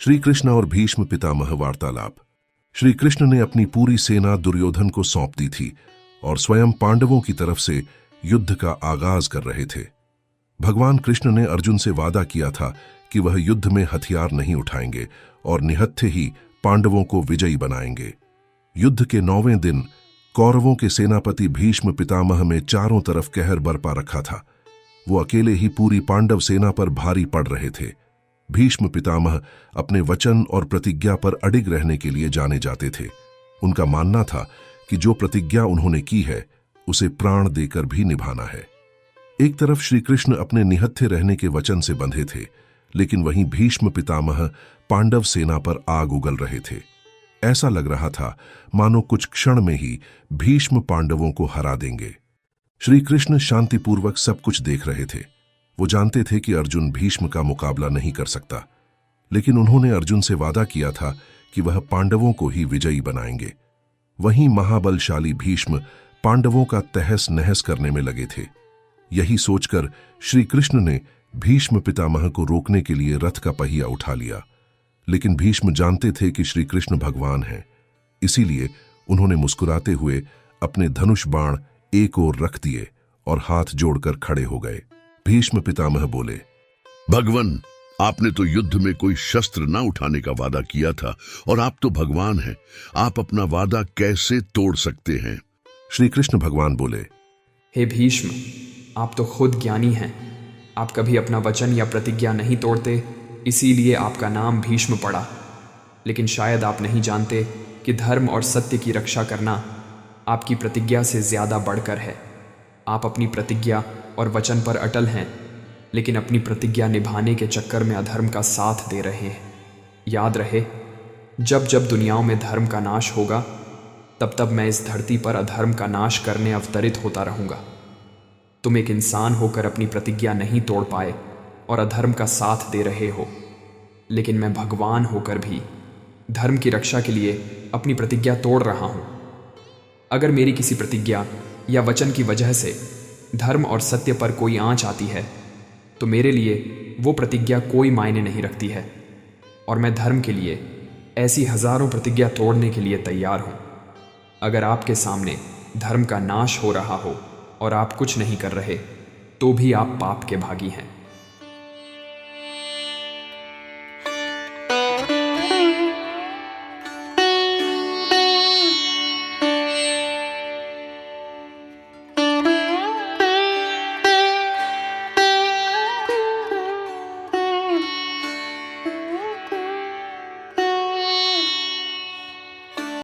श्री कृष्ण और भीष्म पितामह वार्तालाप। श्री कृष्ण ने अपनी पूरी सेना दुर्योधन को सौंप दी थी और स्वयं पांडवों की तरफ से युद्ध का आगाज कर रहे थे। भगवान कृष्ण ने अर्जुन से वादा किया था कि वह युद्ध में हथियार नहीं उठाएंगे और निहत्थे ही पांडवों को विजयी बनाएंगे। युद्ध के 9वें दिन कौरवों के सेनापति भीष्म पितामह में चारों तरफ कहर बरपा रखा था। वो अकेले ही पूरी पांडव सेना पर भारी पड़ रहे थे। भीष्म पितामह अपने वचन और प्रतिज्ञा पर अडिग रहने के लिए जाने जाते थे। उनका मानना था कि जो प्रतिज्ञा उन्होंने की है उसे प्राण देकर भी निभाना है। एक तरफ श्री कृष्ण अपने निहत्थे रहने के वचन से बंधे थे, लेकिन वहीं भीष्म पितामह पांडव सेना पर आग उगल रहे थे। ऐसा लग रहा था मानो कुछ क्षण में ही भीष्म पांडवों को हरा देंगे। श्री कृष्ण शांतिपूर्वक सब कुछ देख रहे थे। वो जानते थे कि अर्जुन भीष्म का मुकाबला नहीं कर सकता, लेकिन उन्होंने अर्जुन से वादा किया था कि वह पांडवों को ही विजयी बनाएंगे। वहीं महाबलशाली भीष्म पांडवों का तहस नहस करने में लगे थे। यही सोचकर श्री कृष्ण ने भीष्म पितामह को रोकने के लिए रथ का पहिया उठा लिया, लेकिन भीष्म जानते थे कि श्री कृष्ण भगवान हैं। इसीलिए उन्होंने मुस्कुराते हुए अपने धनुष बाण एक ओर रख दिए और हाथ जोड़कर खड़े हो गए। भीष्म पितामह बोले, भगवान, आपने तो युद्ध में कोई शस्त्र न उठाने का वादा किया था और आप तो भगवान हैं। आप अपना वादा कैसे तोड़ सकते हैं? श्री कृष्ण भगवान बोले, हे भीष्म, आप तो खुद ज्ञानी हैं। आप कभी अपना वचन या प्रतिज्ञा नहीं तोड़ते, इसीलिए आपका नाम भीष्म पड़ा। लेकिन शायद आप नहीं जानते कि धर्म और सत्य की रक्षा करना आपकी प्रतिज्ञा से ज़्यादा बढ़कर है। आप अपनी प्रतिज्ञा और वचन पर अटल हैं, लेकिन अपनी प्रतिज्ञा निभाने के चक्कर में अधर्म का साथ दे रहे हैं। याद रहे, जब जब दुनियाओं में धर्म का नाश होगा, तब तब मैं इस धरती पर अधर्म का नाश करने अवतरित होता रहूँगा। तुम एक इंसान होकर अपनी प्रतिज्ञा नहीं तोड़ पाए और अधर्म का साथ दे रहे हो, लेकिन मैं भगवान होकर भी धर्म की रक्षा के लिए अपनी प्रतिज्ञा तोड़ रहा हूँ। अगर मेरी किसी प्रतिज्ञा या वचन की वजह से धर्म और सत्य पर कोई आंच आती है, तो मेरे लिए वो प्रतिज्ञा कोई मायने नहीं रखती है और मैं धर्म के लिए ऐसी हजारों प्रतिज्ञा तोड़ने के लिए तैयार हूँ। अगर आपके सामने धर्म का नाश हो रहा हो और आप कुछ नहीं कर रहे, तो भी आप पाप के भागी हैं।